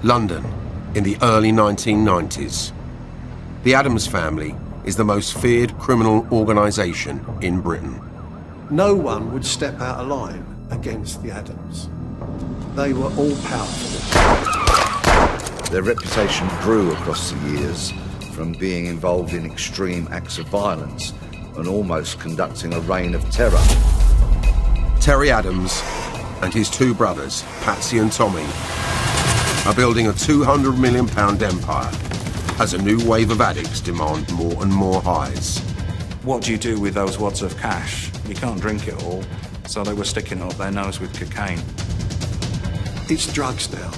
London, in the early 1990s. The Addams family is the most feared criminal organisation in Britain. No one would step out of line against the Addams. They were all powerful. Their reputation grew across the years from being involved in extreme acts of violence and almost conducting a reign of terror. Terry Addams and his two brothers, Patsy and Tommy, are building a £200 million empire as a new wave of addicts demand more and more highs. What do you do with those wads of cash? You can't drink it all, so they were sticking it up their nose with cocaine. It's drugs now.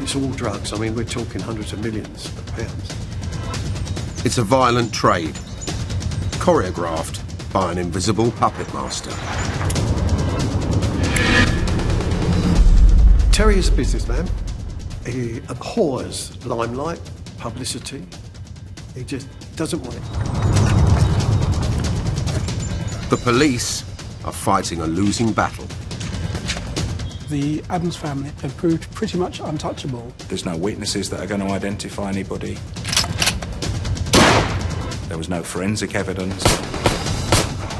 It's all drugs. I mean, we're talking hundreds of millions of pounds. It's a violent trade, choreographed by an invisible puppet master. Terry is a businessman. He abhors limelight, publicity. He just doesn't want it. The police are fighting a losing battle. The Addams family have proved pretty much untouchable. There's no witnesses that are going to identify anybody. There was no forensic evidence.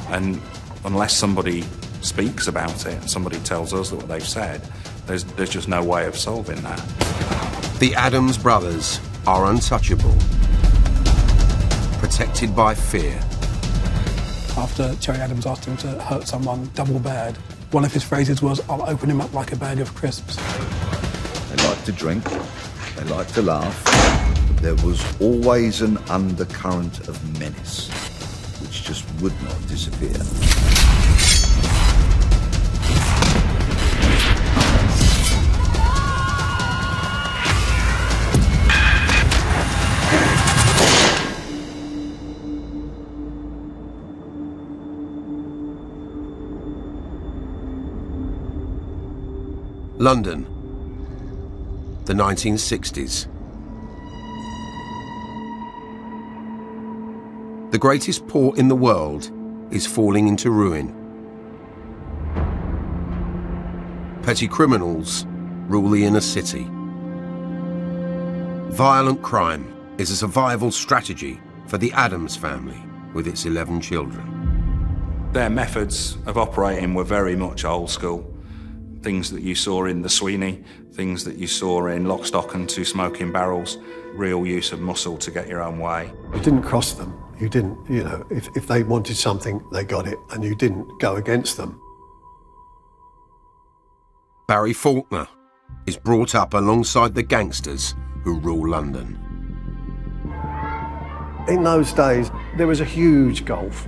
And unless somebody speaks about it, somebody tells us that what they've said, there's just no way of solving that. The Addams brothers are untouchable, protected by fear. After Terry Addams asked him to hurt someone double bad, one of his phrases was, "I'll open him up like a bag of crisps." They liked to drink, they liked to laugh. There was always an undercurrent of menace, which just would not disappear. London, the 1960s. The greatest port in the world is falling into ruin. Petty criminals rule the inner city. Violent crime is a survival strategy for the Addams family with its 11 children. Their methods of operating were very much old school. Things that you saw in the Sweeney, things that you saw in Lock, Stock and Two Smoking Barrels, real use of muscle to get your own way. You didn't cross them. You didn't, you know, if they wanted something, they got it, and you didn't go against them. Barry Faulkner is brought up alongside the gangsters who rule London. In those days, there was a huge gulf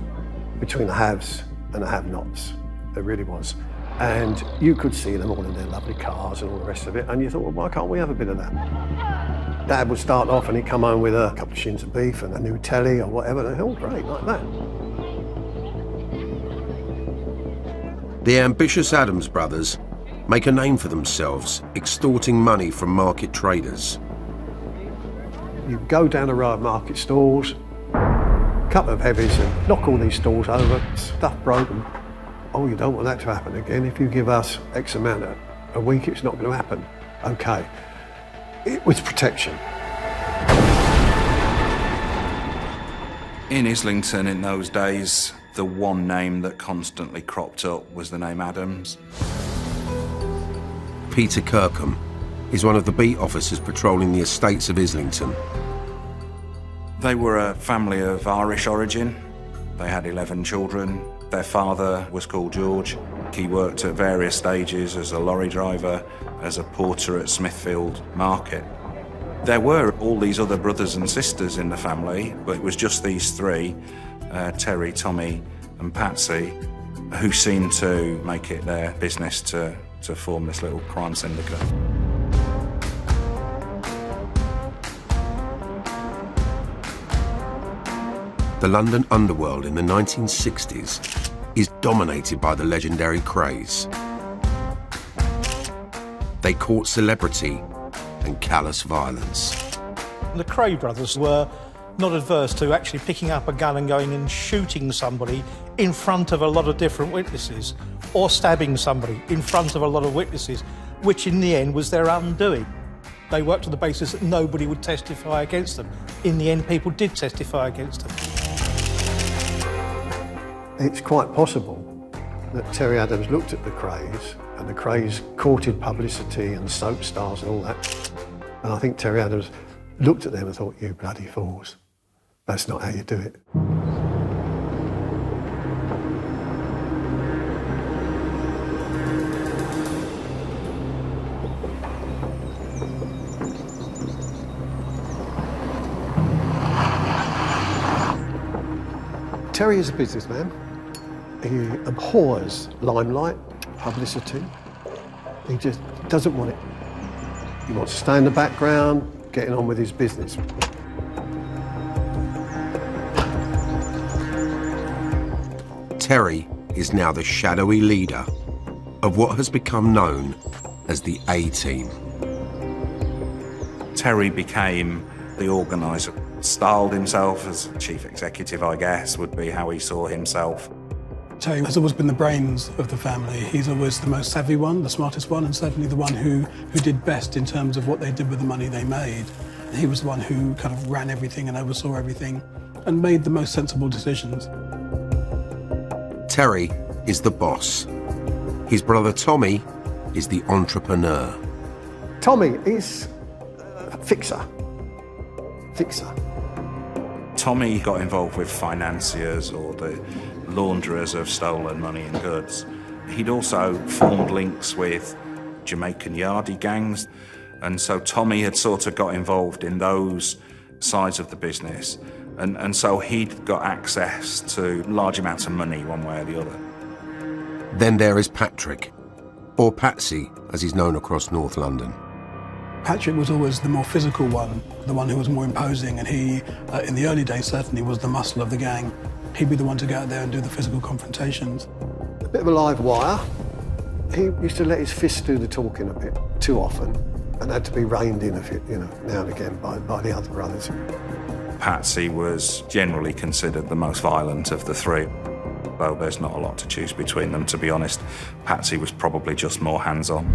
between the haves and the have-nots. There really was. And you could see them all in their lovely cars and all the rest of it, and you thought, well, why can't we have a bit of that? Dad would start off and he'd come home with a couple of shins of beef and a new telly or whatever, and all great, like that. The ambitious Addams brothers make a name for themselves, extorting money from market traders. You go down a row of market stalls, a couple of heavies, and knock all these stalls over, stuff broken. Oh, you don't want that to happen again. If you give us X amount a week, it's not going to happen. Okay. It was protection. In Islington in those days, the one name that constantly cropped up was the name Addams. Peter Kirkham is one of the beat officers patrolling the estates of Islington. They were a family of Irish origin. They had 11 children. Their father was called George. He worked at various stages as a lorry driver, as a porter at Smithfield Market. There were all these other brothers and sisters in the family, but it was just these three, Terry, Tommy and Patsy, who seemed to make it their business to form this little crime syndicate. The London underworld in the 1960s is dominated by the legendary Krays. They court celebrity and callous violence. The Kray brothers were not adverse to actually picking up a gun and going and shooting somebody in front of a lot of different witnesses, or stabbing somebody in front of a lot of witnesses, which in the end was their undoing. They worked on the basis that nobody would testify against them. In the end, people did testify against them. It's quite possible that Terry Adams looked at the Krays, and the Krays courted publicity and soap stars and all that. And I think Terry Adams looked at them and thought, you bloody fools, that's not how you do it. Terry is a businessman. He abhors limelight, publicity. He just doesn't want it. He wants to stay in the background, getting on with his business. Terry is now the shadowy leader of what has become known as the A-Team. Terry became the organiser, styled himself as chief executive, I guess, would be how he saw himself. Terry has always been the brains of the family. He's always the most savvy one, the smartest one, and certainly the one who did best in terms of what they did with the money they made. He was the one who kind of ran everything and oversaw everything and made the most sensible decisions. Terry is the boss. His brother Tommy is the entrepreneur. Tommy is a fixer. Tommy got involved with financiers or the launderers of stolen money and goods. He'd also formed links with Jamaican yardie gangs, and so Tommy had sort of got involved in those sides of the business, and so he'd got access to large amounts of money one way or the other. Then there is Patrick, or Patsy as he's known across North London. Patrick was always the more physical one, the one who was more imposing, and he, in the early days certainly, was the muscle of the gang. He'd be the one to go out there and do the physical confrontations. A bit of a live wire. He used to let his fists do the talking a bit too often and had to be reined in a bit, now and again by the other brothers. Patsy was generally considered the most violent of the three. Though there's not a lot to choose between them, to be honest. Patsy was probably just more hands-on.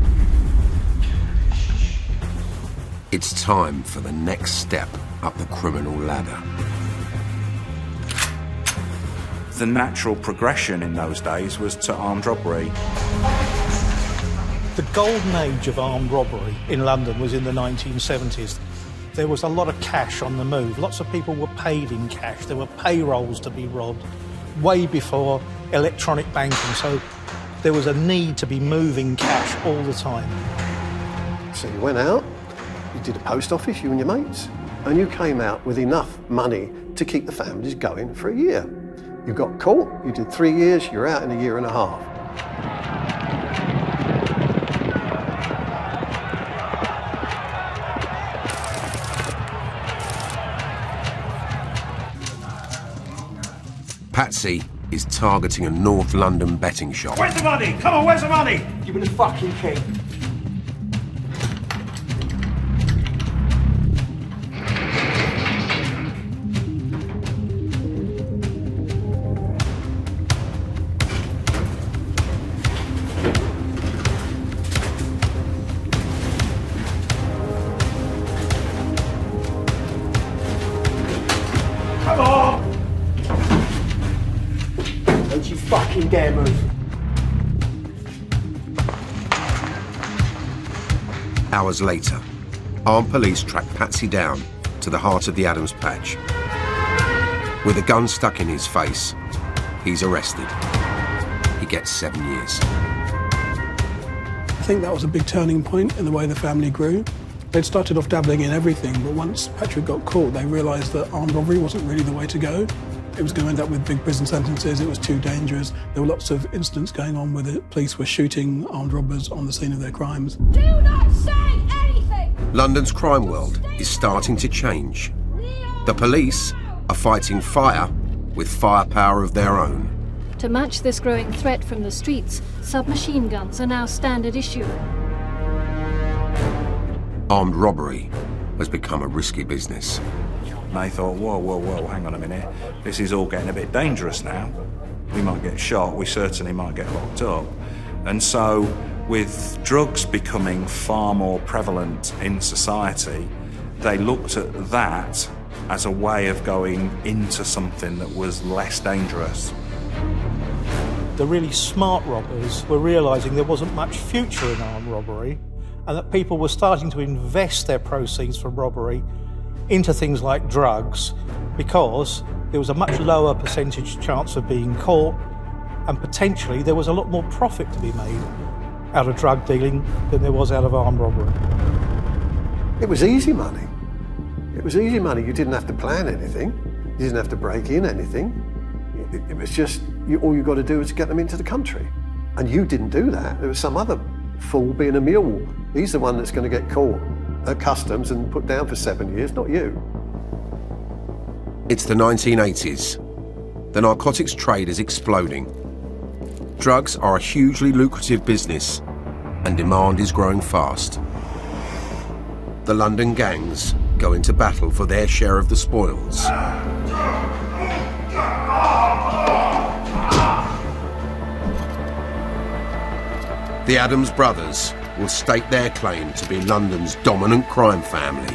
It's time for the next step up the criminal ladder. The natural progression in those days was to armed robbery. The golden age of armed robbery in London was in the 1970s. There was a lot of cash on the move. Lots of people were paid in cash. There were payrolls to be robbed way before electronic banking. So there was a need to be moving cash all the time. So you went out, you did a post office, you and your mates, and you came out with enough money to keep the families going for a year. You got caught, you did 3 years, you're out in a year and a half. Patsy is targeting a North London betting shop. Where's the money? Come on, where's the money? Give me the fucking key. Come on! Don't you fucking dare move. Hours later, armed police track Patsy down to the heart of the Adams patch. With a gun stuck in his face, he's arrested. He gets 7 years. I think that was a big turning point in the way the family grew. They'd started off dabbling in everything, but once Patrick got caught, they realised that armed robbery wasn't really the way to go. It was going to end up with big prison sentences, it was too dangerous. There were lots of incidents going on where the police were shooting armed robbers on the scene of their crimes. Do not say anything! London's crime world is starting to change. The police are fighting fire with firepower of their own. To match this growing threat from the streets, submachine guns are now standard issue. Armed robbery has become a risky business. And they thought, whoa, hang on a minute. This is all getting a bit dangerous now. We might get shot, we certainly might get locked up. And so With drugs becoming far more prevalent in society, they looked at that as a way of going into something that was less dangerous. The really smart robbers were realising there wasn't much future in armed robbery, and that people were starting to invest their proceeds from robbery into things like drugs because there was a much lower percentage chance of being caught, and potentially there was a lot more profit to be made out of drug dealing than there was out of armed robbery. It was easy money. It was easy money. You didn't have to plan anything. You didn't have to break in anything. It was just, all you got to do was get them into the country. And you didn't do that. There was some other fool being a mule. He's the one that's going to get caught at customs and put down for 7 years, not you. It's the 1980s. The narcotics trade is exploding. Drugs are a hugely lucrative business, and demand is growing fast. The London gangs go into battle for their share of the spoils. The Adams brothers will stake their claim to be London's dominant crime family.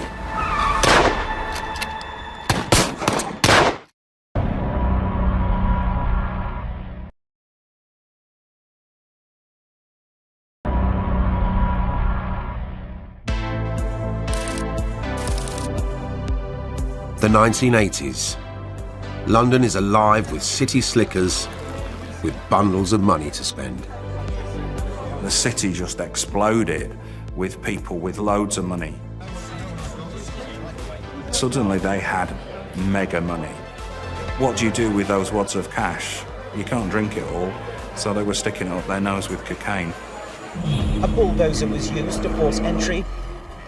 The 1980s. London is alive with city slickers with bundles of money to spend. The city just exploded with people with loads of money. Suddenly they had mega money. What do you do with those wads of cash? You can't drink it all, so they were sticking it up their nose with cocaine. A bulldozer was used to force entry.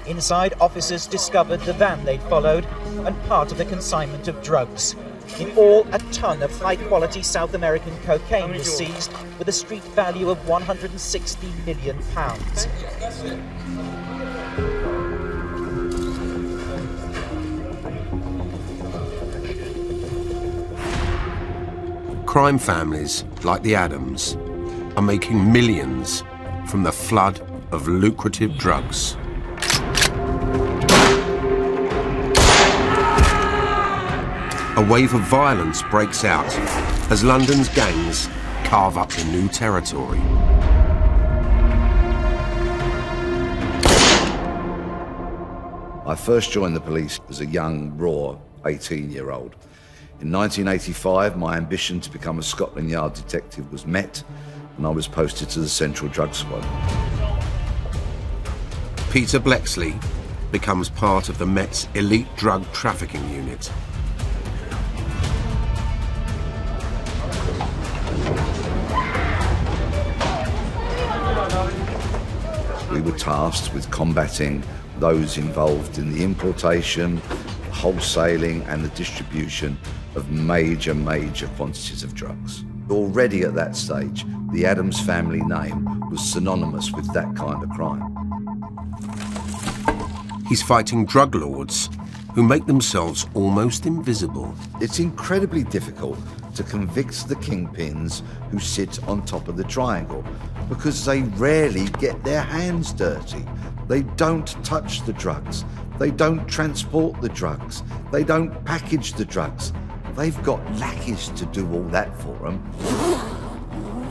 Inside, officers discovered the van they'd followed and part of the consignment of drugs. In all, a ton of high-quality South American cocaine was seized with a street value of £160 million. Crime families like the Adams are making millions from the flood of lucrative drugs. A wave of violence breaks out as London's gangs carve up the new territory. I first joined the police as a young, raw 18-year-old. In 1985, my ambition to become a Scotland Yard detective was met, and I was posted to the Central Drug Squad. Peter Blexley becomes part of the Met's elite drug trafficking unit. We were tasked with combating those involved in the importation, wholesaling and the distribution of major quantities of drugs. Already at that stage, the Adams family name was synonymous with that kind of crime. He's fighting drug lords who make themselves almost invisible. It's incredibly difficult to convict the kingpins who sit on top of the triangle because they rarely get their hands dirty. They don't touch the drugs. They don't transport the drugs. They don't package the drugs. They've got lackeys to do all that for them.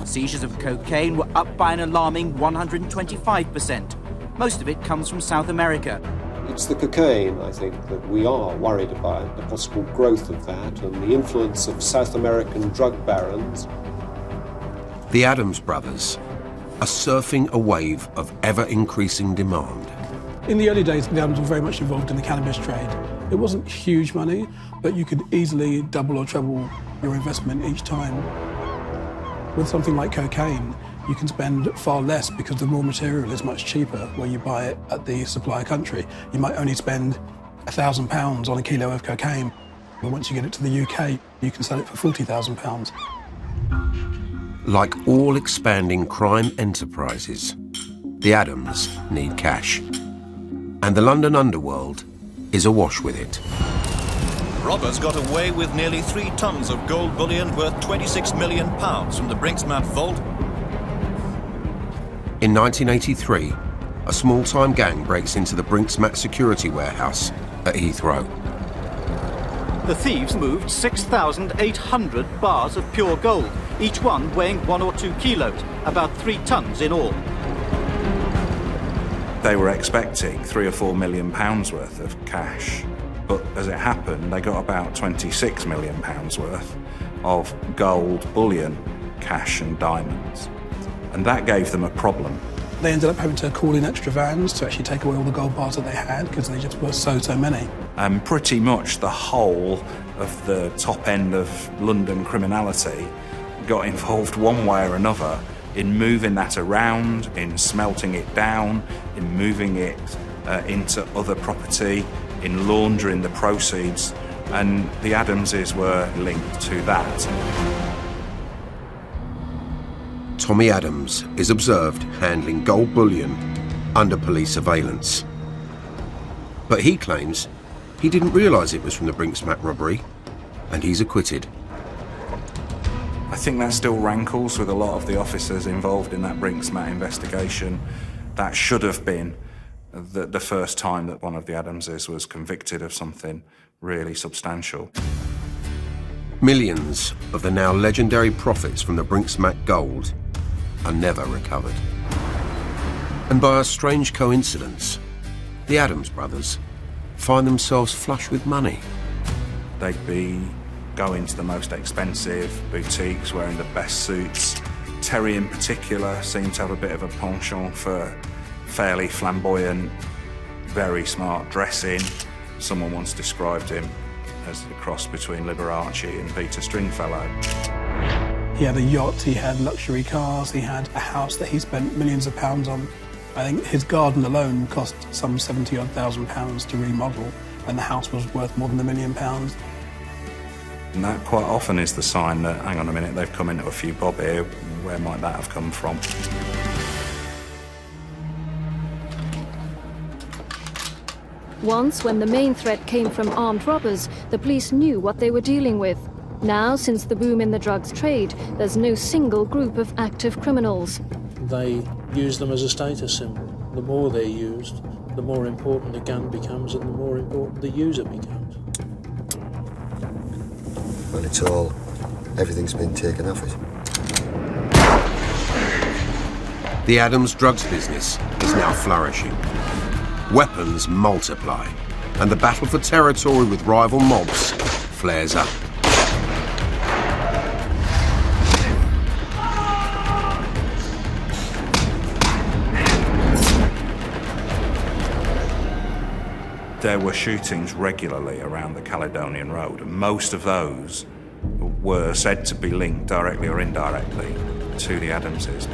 Seizures of cocaine were up by an alarming 125%. Most of it comes from South America. It's the cocaine, I think, that we are worried about, the possible growth of that and the influence of South American drug barons. The Adams brothers are surfing a wave of ever-increasing demand. In the early days, the Adams were very much involved in the cannabis trade. It wasn't huge money, but you could easily double or treble your investment each time. With something like cocaine, you can spend far less because the raw material is much cheaper where you buy it at the supplier country. You might only spend £1,000 on a kilo of cocaine, but once you get it to the UK, you can sell it for £40,000. Like all expanding crime enterprises, the Adams need cash. And the London underworld is awash with it. Robbers got away with nearly 3 tons of gold bullion worth £26 million from the Brinksmat vault. In 1983, a small-time gang breaks into the Brinksmat security warehouse at Heathrow. The thieves moved 6,800 bars of pure gold, each one weighing 1 or 2 kilos, about 3 tons in all. They were expecting £3 or £4 million worth of cash, but as it happened, they got about £26 million worth of gold, bullion, cash and diamonds. And that gave them a problem. They ended up having to call in extra vans to actually take away all the gold bars that they had because they just were so many. And pretty much the whole of the top end of London criminality got involved one way or another in moving that around, in smelting it down, in moving it into other property, in laundering the proceeds, and the Adamses were linked to that. Tommy Adams is observed handling gold bullion under police surveillance. But he claims he didn't realise it was from the Brinksmat robbery, and he's acquitted. I think that still rankles with a lot of the officers involved in that Brinksmat investigation. That should have been the first time that one of the Adamses was convicted of something really substantial. Millions of the now legendary profits from the Brinksmat gold are never recovered. And by a strange coincidence, the Adams brothers find themselves flush with money. They'd be going to the most expensive boutiques, wearing the best suits. Terry in particular seemed to have a bit of a penchant for fairly flamboyant, very smart dressing. Someone once described him as the cross between Liberace and Peter Stringfellow. He had a yacht, he had luxury cars, he had a house that he spent millions of pounds on. I think his garden alone cost some £70,000 to remodel, and the house was worth more than £1 million. And that quite often is the sign that, hang on a minute, they've come into a few bob here, where might that have come from? Once, when the main threat came from armed robbers, the police knew what they were dealing with. Now, since the boom in the drugs trade, there's no single group of active criminals. They use them as a status symbol. The more they're used, the more important the gun becomes and the more important the user becomes. Well, it's all, everything's been taken off it. The Adams drugs business is now flourishing. Weapons multiply, and the battle for territory with rival mobs flares up. There were shootings regularly around the Caledonian Road, and most of those were said to be linked directly or indirectly to the Adamses.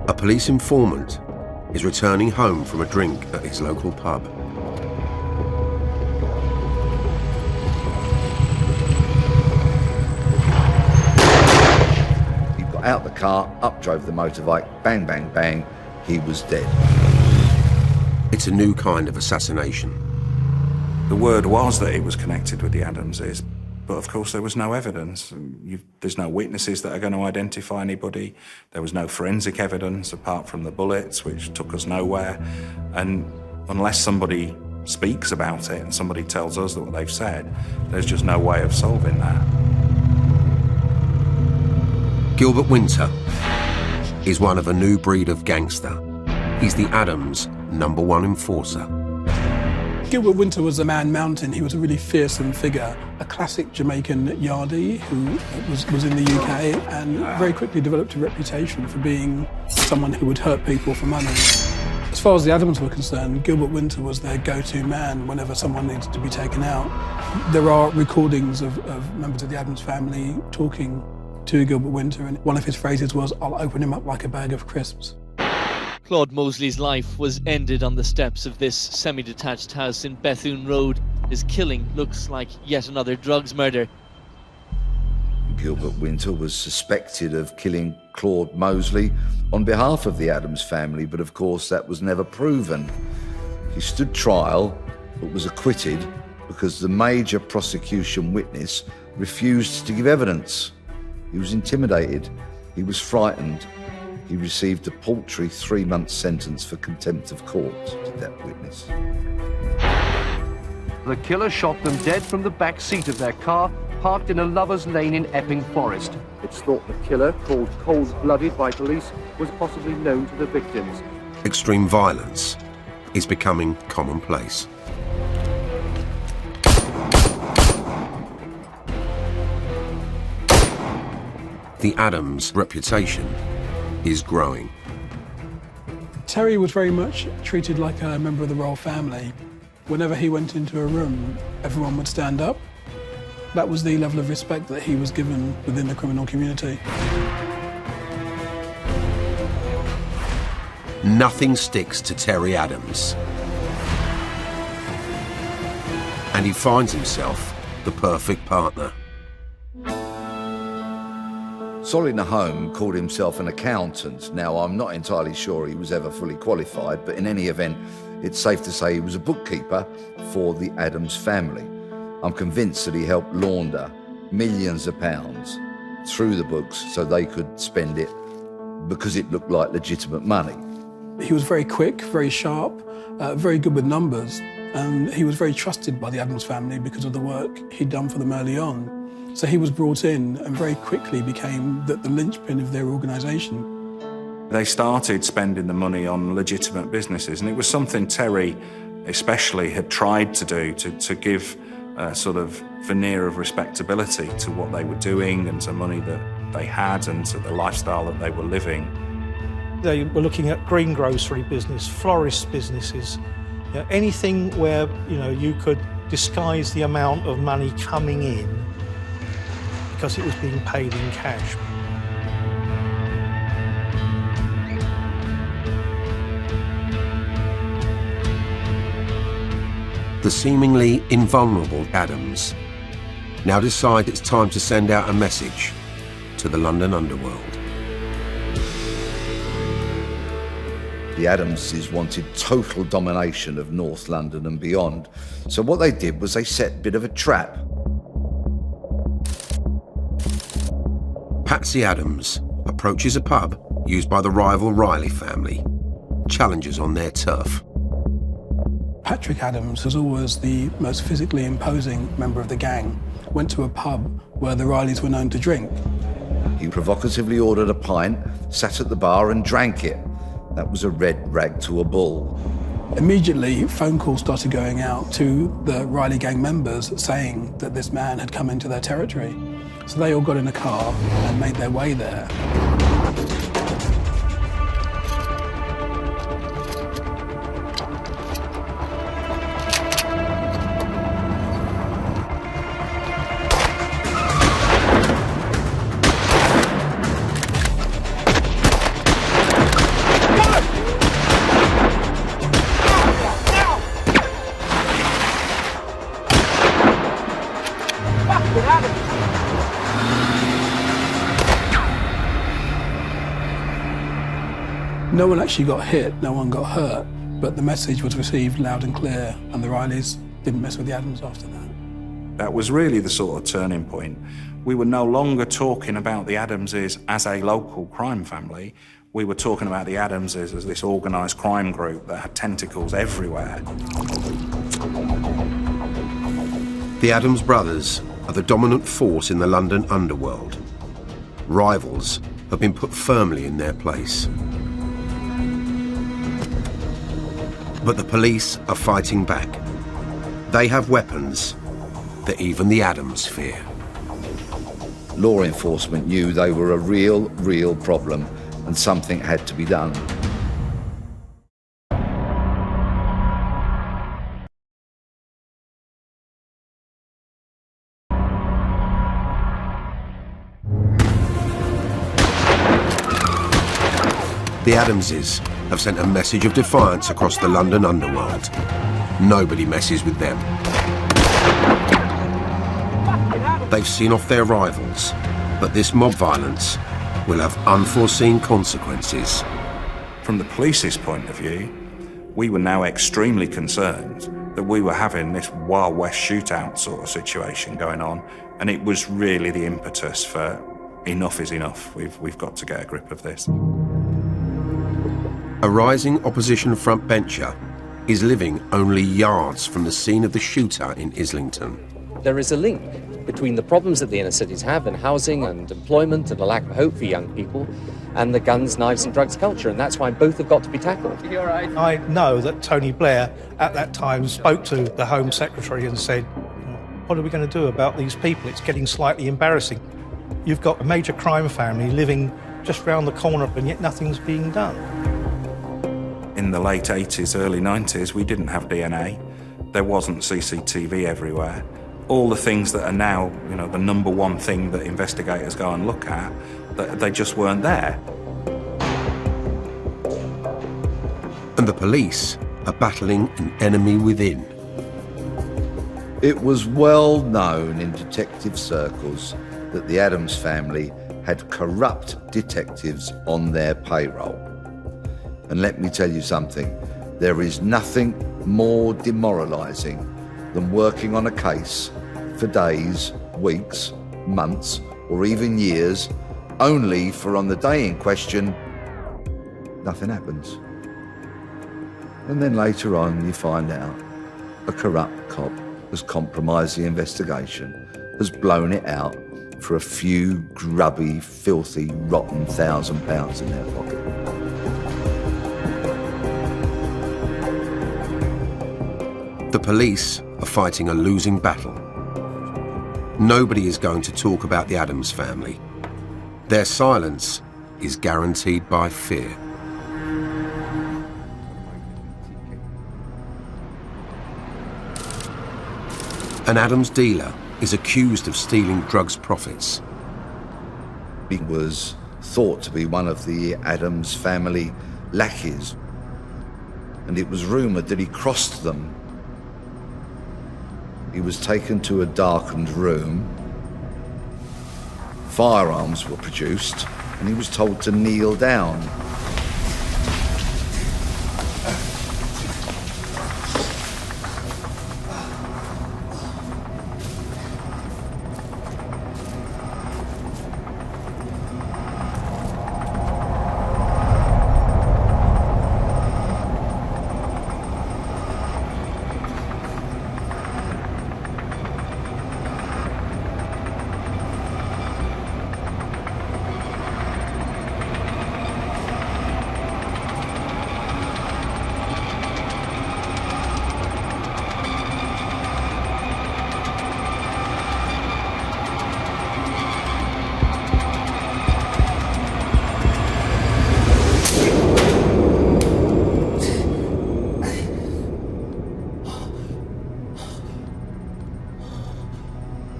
A police informant is returning home from a drink at his local pub. He got out the car, up drove the motorbike, bang, bang, bang, he was dead. It's a new kind of assassination. The word was that it was connected with the Adamses, but of course there was no evidence. There's no witnesses that are going to identify anybody. There was no forensic evidence apart from the bullets, which took us nowhere. And unless somebody speaks about it and somebody tells us that what they've said, there's just no way of solving that. Gilbert Winter is one of a new breed of gangster. He's the Adams' #1 enforcer. Gilbert Winter was a man mountain. He was a really fearsome figure, a classic Jamaican yardie who was in the UK and very quickly developed a reputation for being someone who would hurt people for money. As far as the Adams were concerned, Gilbert Winter was their go-to man whenever someone needed to be taken out. There are recordings of members of the Adams family talking to Gilbert Winter, and one of his phrases was, "I'll open him up like a bag of crisps." Claude Mosley's life was ended on the steps of this semi-detached house in Bethune Road. His killing looks like yet another drugs murder. Gilbert Winter was suspected of killing Claude Mosley on behalf of the Adams family, but of course that was never proven. He stood trial but was acquitted because the major prosecution witness refused to give evidence. He was intimidated, he was frightened. He received a paltry 3-month sentence for contempt of court, did that witness. The killer shot them dead from the back seat of their car, parked in a lover's lane in Epping Forest. It's thought the killer, called Cold-Blooded by police, was possibly known to the victims. Extreme violence is becoming commonplace. The Adams reputation is growing. Terry was very much treated like a member of the royal family. Whenever he went into a room, everyone would stand up. That was the level of respect that he was given within the criminal community. Nothing sticks to Terry Adams. And he finds himself the perfect partner. Solly Nahome called himself an accountant. Now, I'm not entirely sure he was ever fully qualified, but in any event, it's safe to say he was a bookkeeper for the Adams family. I'm convinced that he helped launder millions of pounds through the books so they could spend it because it looked like legitimate money. He was very quick, very sharp, very good with numbers, and he was very trusted by the Adams family because of the work he'd done for them early on. So he was brought in and very quickly became the linchpin of their organisation. They started spending the money on legitimate businesses, and it was something Terry especially had tried to do to give a sort of veneer of respectability to what they were doing and to money that they had and to the lifestyle that they were living. They were looking at greengrocery business, florist businesses, anything where you could disguise the amount of money coming in because it was being paid in cash. The seemingly invulnerable Adams now decide it's time to send out a message to the London underworld. The Adamses wanted total domination of North London and beyond, so what they did was they set a bit of a trap. Patsy Adams approaches a pub used by the rival Riley family, challenges on their turf. Patrick Adams was always the most physically imposing member of the gang, went to a pub where the Rileys were known to drink. He provocatively ordered a pint, sat at the bar and drank it. That was a red rag to a bull. Immediately, phone calls started going out to the Riley gang members saying that this man had come into their territory. So they all got in a car and made their way there. No one actually got hit, no one got hurt, but the message was received loud and clear, and the Rileys didn't mess with the Adams after that. That was really the sort of turning point. We were no longer talking about the Adamses as a local crime family. We were talking about the Adamses as this organised crime group that had tentacles everywhere. The Adams brothers are the dominant force in the London underworld. Rivals have been put firmly in their place. But the police are fighting back. They have weapons that even the Adams fear. Law enforcement knew they were a real problem, and something had to be done. The Adamses have sent a message of defiance across the London underworld. Nobody messes with them. They've seen off their rivals, but this mob violence will have unforeseen consequences. From the police's point of view, we were now extremely concerned that we were having this Wild West shootout sort of situation going on, and it was really the impetus for enough is enough. We've got to get a grip of this. A rising opposition frontbencher is living only yards from the scene of the shootout in Islington. There is a link between the problems that the inner cities have in housing and employment and a lack of hope for young people and the guns, knives and drugs culture, and that's why both have got to be tackled. You're right. I know that Tony Blair at that time spoke to the Home Secretary and said, what are we going to do about these people? It's getting slightly embarrassing. You've got a major crime family living just round the corner and yet nothing's being done. In the late 80s, early 90s, we didn't have DNA. There wasn't CCTV everywhere. All the things that are now, the number one thing that investigators go and look at, they just weren't there. And the police are battling an enemy within. It was well known in detective circles that the Adams family had corrupt detectives on their payroll. And let me tell you something, there is nothing more demoralising than working on a case for days, weeks, months, or even years, only for on the day in question, nothing happens. And then later on you find out a corrupt cop has compromised the investigation, has blown it out for a few grubby, filthy, rotten £1,000 in their pocket. The police are fighting a losing battle. Nobody is going to talk about the Adams family. Their silence is guaranteed by fear. An Adams dealer is accused of stealing drugs profits. He was thought to be one of the Adams family lackeys, and it was rumoured that he crossed them. He was taken to a darkened room, firearms were produced, and he was told to kneel down.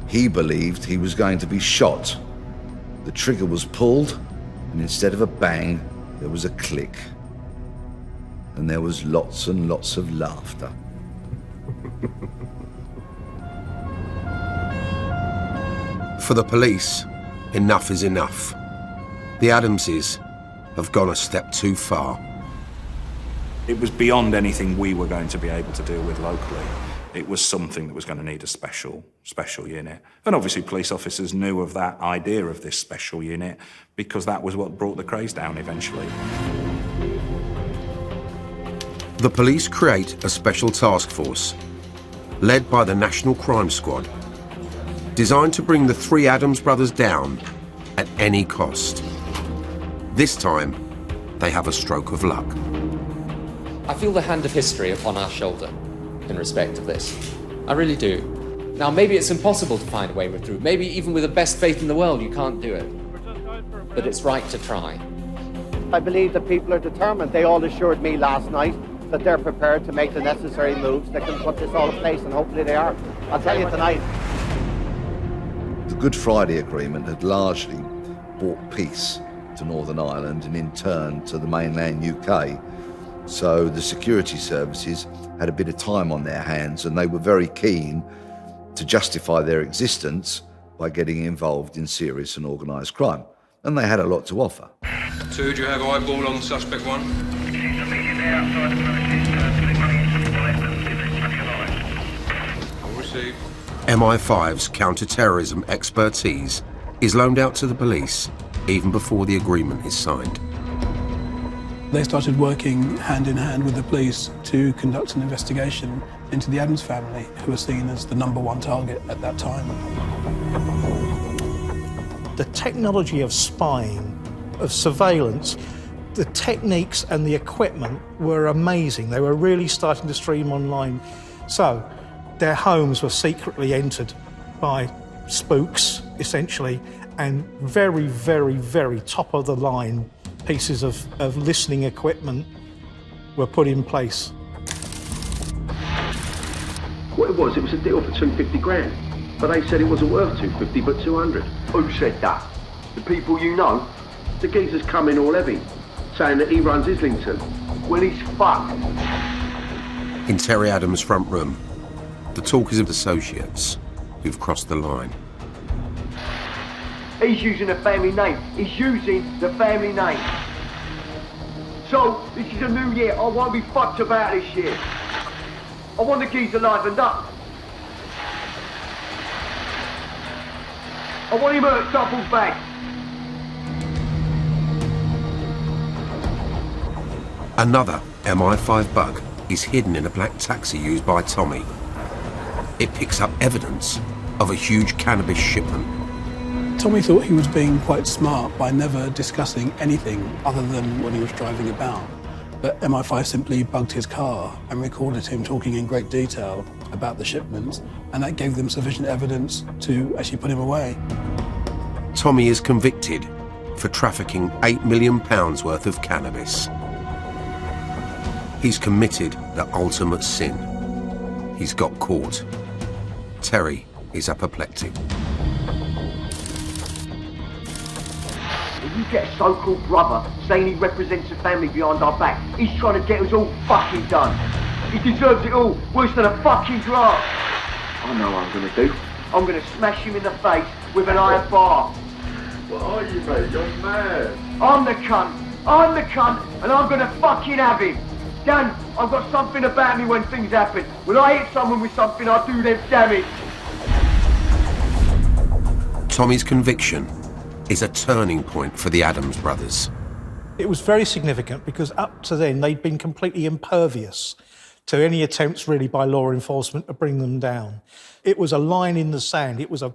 He believed he was going to be shot. The trigger was pulled, and instead of a bang, there was a click. And there was lots and lots of laughter. For the police, enough is enough. The Adamses have gone a step too far. It was beyond anything we were going to be able to deal with locally. It was something that was going to need a special unit. And obviously police officers knew of that idea of this special unit because that was what brought the krays down eventually. The police create a special task force, led by the National Crime Squad, designed to bring the three Adams brothers down at any cost. This time, they have a stroke of luck. I feel the hand of history upon our shoulder in respect of this. I really do. Now, maybe it's impossible to find a way through. Maybe even with the best faith in the world, you can't do it. But it's right to try. I believe the people are determined. They all assured me last night that they're prepared to make the necessary moves that can put this all in place, and hopefully they are. I'll tell you tonight. The Good Friday Agreement had largely brought peace to Northern Ireland and in turn to the mainland UK. So the security services had a bit of time on their hands, and they were very keen to justify their existence by getting involved in serious and organised crime, and they had a lot to offer. 2, do you have eyeball on suspect 1? All received. MI5's counter-terrorism expertise is loaned out to the police even before the agreement is signed. They started working hand in hand with the police to conduct an investigation into the Adams family, who were seen as the #1 target at that time. The technology of spying, of surveillance, the techniques and the equipment were amazing. They were really starting to stream online. So their homes were secretly entered by spooks, essentially, and very, very, very top of the line pieces of listening equipment were put in place. What it was a deal for 250 grand. But they said it wasn't worth 250, but 200. Who said that? The people you know? The geezer's come in all heavy, saying that he runs Islington. Well, he's fucked. In Terry Adams' front room, the talk is of associates who've crossed the line. He's using the family name. He's using the family name. So, this is a new year. I won't be fucked about this year. I want the geezer livened up. I want him at double back. Another MI5 bug is hidden in a black taxi used by Tommy. It picks up evidence of a huge cannabis shipment. Tommy thought he was being quite smart by never discussing anything other than when he was driving about. But MI5 simply bugged his car and recorded him talking in great detail about the shipments, and that gave them sufficient evidence to actually put him away. Tommy is convicted for trafficking £8 million worth of cannabis. He's committed the ultimate sin. He's got caught. Terry is apoplectic. You get a so-called brother saying he represents a family behind our back. He's trying to get us all fucking done. He deserves it all, worse than a fucking draft. I know what I'm gonna do. I'm gonna smash him in the face with an iron bar. What are you, mate? You're mad. I'm the cunt. I'm the cunt, and I'm gonna fucking have him. Dan, I've got something about me when things happen. When I hit someone with something, I do them damage. Tommy's conviction is a turning point for the Adams brothers. It was very significant because up to then they'd been completely impervious to any attempts really by law enforcement to bring them down. It was a line in the sand. It was a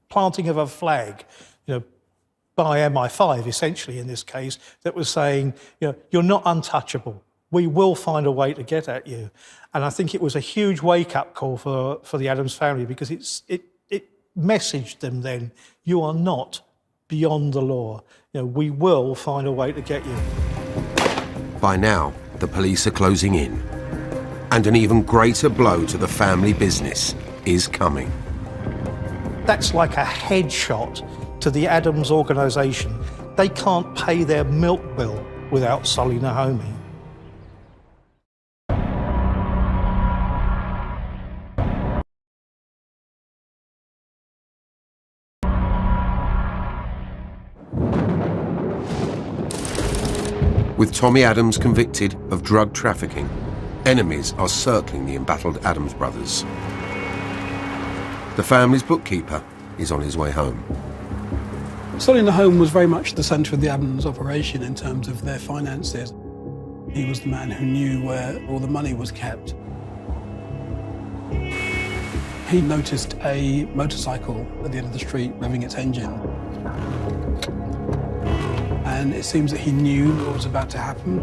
planting of a flag, by MI5 essentially in this case, that was saying, you're not untouchable. We will find a way to get at you. And I think it was a huge wake-up call for the Adams family because it messaged them then, you are not beyond the law. We will find a way to get you. By now, the police are closing in, and an even greater blow to the family business is coming. That's like a headshot to the Adams organisation. They can't pay their milk bill without Solly Nahomi. With Tommy Adams convicted of drug trafficking, enemies are circling the embattled Adams brothers. The family's bookkeeper is on his way home. Solly Nahomi was very much the centre of the Adams operation in terms of their finances. He was the man who knew where all the money was kept. He noticed a motorcycle at the end of the street revving its engine. And it seems that he knew what was about to happen.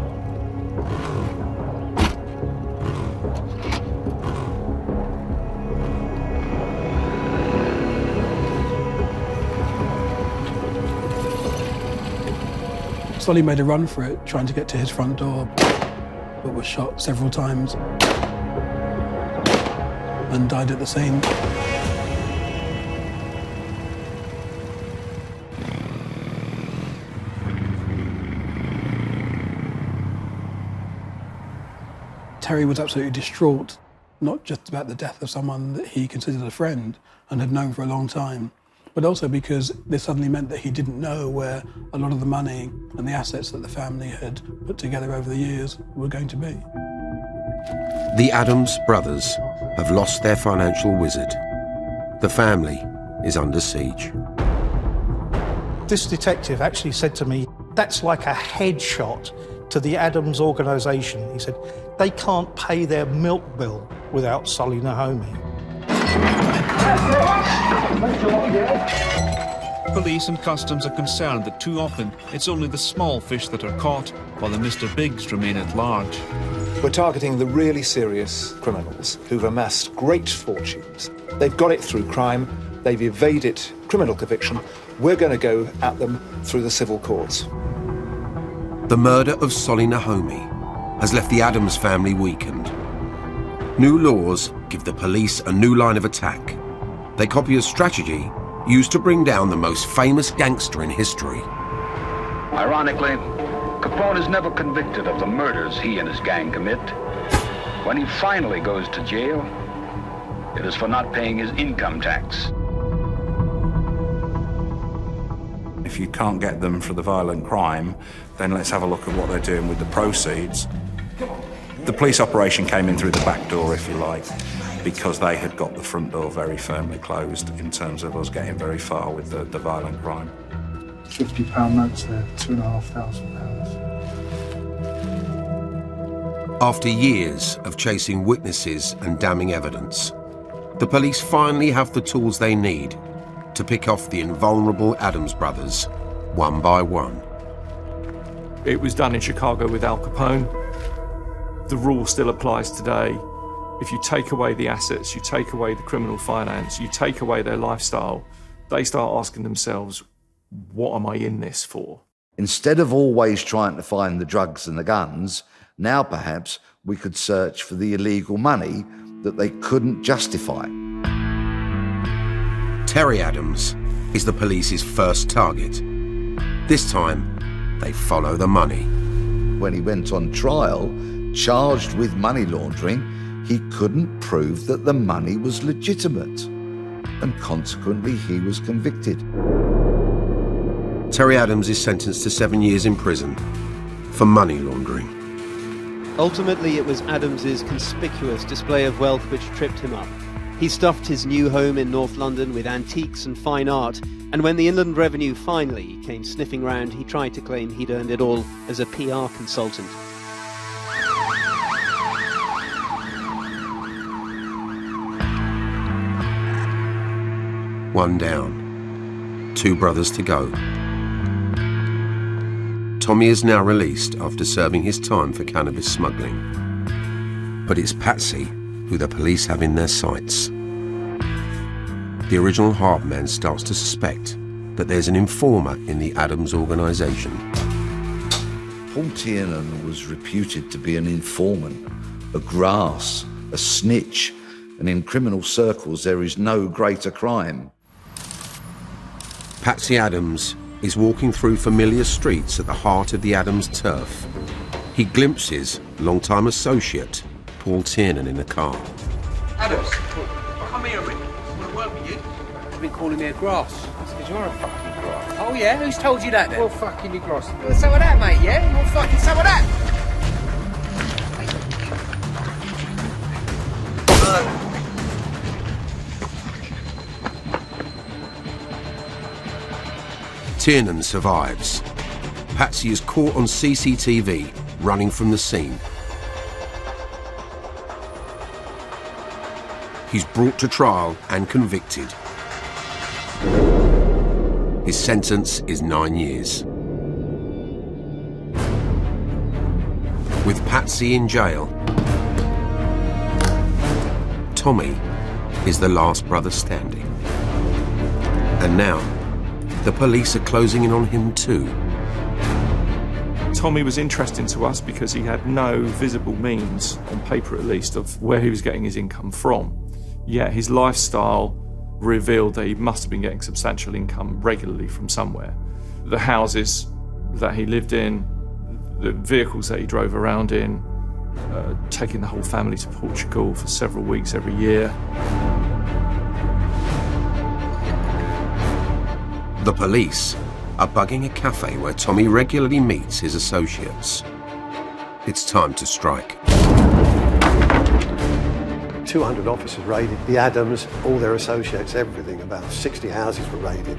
Solly made a run for it, trying to get to his front door, but was shot several times and died at the scene. Terry was absolutely distraught, not just about the death of someone that he considered a friend and had known for a long time, but also because this suddenly meant that he didn't know where a lot of the money and the assets that the family had put together over the years were going to be. The Adams brothers have lost their financial wizard. The family is under siege. This detective actually said to me, that's like a headshot to the Adams organisation. He said, they can't pay their milk bill without Solly Nahomi. Police and customs are concerned that too often it's only the small fish that are caught, while the Mr. Bigs remain at large. We're targeting the really serious criminals who've amassed great fortunes. They've got it through crime, they've evaded criminal conviction. We're going to go at them through the civil courts. The murder of Solly Nahomi has left the Adams family weakened. New laws give the police a new line of attack. They copy a strategy used to bring down the most famous gangster in history. Ironically, Capone is never convicted of the murders he and his gang commit. When he finally goes to jail, it is for not paying his income tax. If you can't get them for the violent crime, then let's have a look at what they're doing with the proceeds. The police operation came in through the back door, if you like, because they had got the front door very firmly closed in terms of us getting very far with the violent crime. £50 notes there, £2,500. After years of chasing witnesses and damning evidence, the police finally have the tools they need to pick off the invulnerable Adams brothers one by one. It was done in Chicago with Al Capone. The rule still applies today. If you take away the assets, you take away the criminal finance, you take away their lifestyle, they start asking themselves, what am I in this for? Instead of always trying to find the drugs and the guns, now perhaps we could search for the illegal money that they couldn't justify. Terry Adams is the police's first target. This time, they follow the money. When he went on trial, charged with money laundering, he couldn't prove that the money was legitimate, and consequently he was convicted. Terry Adams is sentenced to 7 years in prison for money laundering. Ultimately, it was Adams's conspicuous display of wealth which tripped him up. He stuffed his new home in North London with antiques and fine art, and when the Inland Revenue finally came sniffing round, he tried to claim he'd earned it all as a PR consultant. One down, 2 brothers to go. Tommy is now released after serving his time for cannabis smuggling. But it's Patsy who the police have in their sights. The original Harp man starts to suspect that there's an informer in the Adams organisation. Paul Tiernan was reputed to be an informant, a grass, a snitch, and in criminal circles there is no greater crime. Patsy Adams is walking through familiar streets at the heart of the Adams turf. He glimpses longtime associate Paul Tiernan in the car. Adams, come here a minute. I want to work with you. You've been calling me a grass. That's because you're a fucking grass. Oh yeah? Who's told you that then? Well, fucking you grass. You want some of that, mate, yeah? You want fucking some of that? Tiernan survives. Patsy is caught on CCTV running from the scene. He's brought to trial and convicted. His sentence is 9 years. With Patsy in jail, Tommy is the last brother standing. And now, the police are closing in on him too. Tommy was interesting to us because he had no visible means, on paper at least, of where he was getting his income from. Yet his lifestyle revealed that he must have been getting substantial income regularly from somewhere. The houses that he lived in, the vehicles that he drove around in, taking the whole family to Portugal for several weeks every year. The police are bugging a cafe where Tommy regularly meets his associates. It's time to strike. 200 officers raided, the Adams, all their associates, everything. About 60 houses were raided.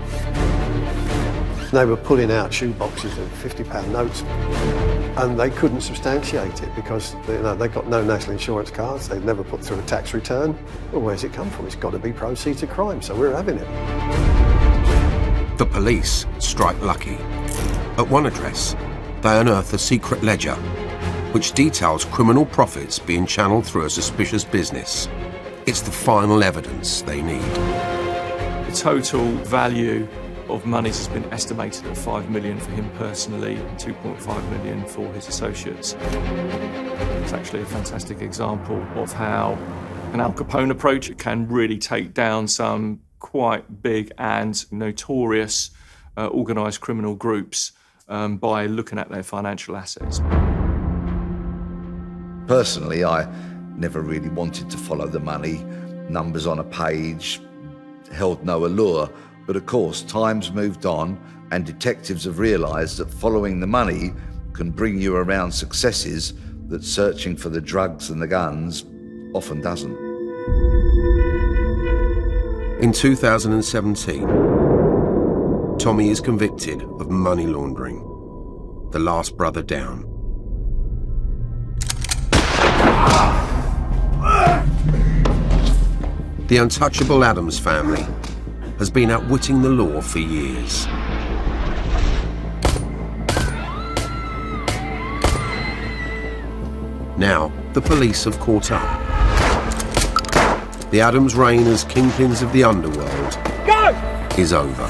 They were pulling out shoe boxes of £50 notes, and they couldn't substantiate it because they got no national insurance cards. They'd never put through a tax return. Well, where's it come from? It's got to be proceeds of crime, so we're having it. The police strike lucky. At one address, they unearth a secret ledger which details criminal profits being channeled through a suspicious business. It's the final evidence they need. The total value of monies has been estimated at $5 million for him personally and $2.5 million for his associates. It's actually a fantastic example of how an Al Capone approach can really take down some quite big and notorious organised criminal groups by looking at their financial assets. Personally, I never really wanted to follow the money. Numbers on a page held no allure. But of course, time's moved on and detectives have realised that following the money can bring you around successes that searching for the drugs and the guns often doesn't. In 2017, Tommy is convicted of money laundering. The last brother down. The untouchable Adams family has been outwitting the law for years. Now, the police have caught up. The Adams' reign as kingpins of the underworld is over.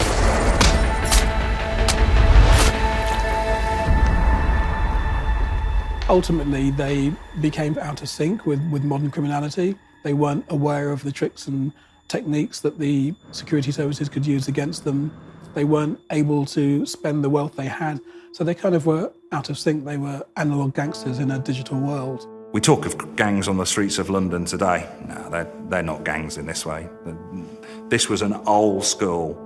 Ultimately, they became out of sync with modern criminality. They weren't aware of the tricks and techniques that the security services could use against them. They weren't able to spend the wealth they had, so they kind of were out of sync. They were analog gangsters in a digital world. We talk of gangs on the streets of London today. No, they're not gangs in this way. This was an old school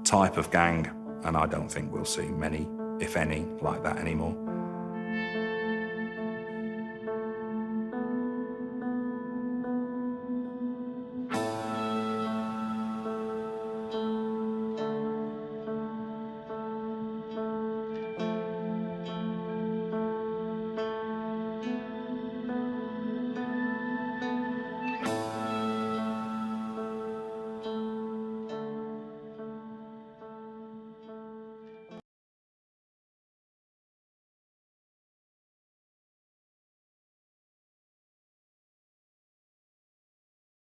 type of gang, and I don't think we'll see many, if any, like that anymore.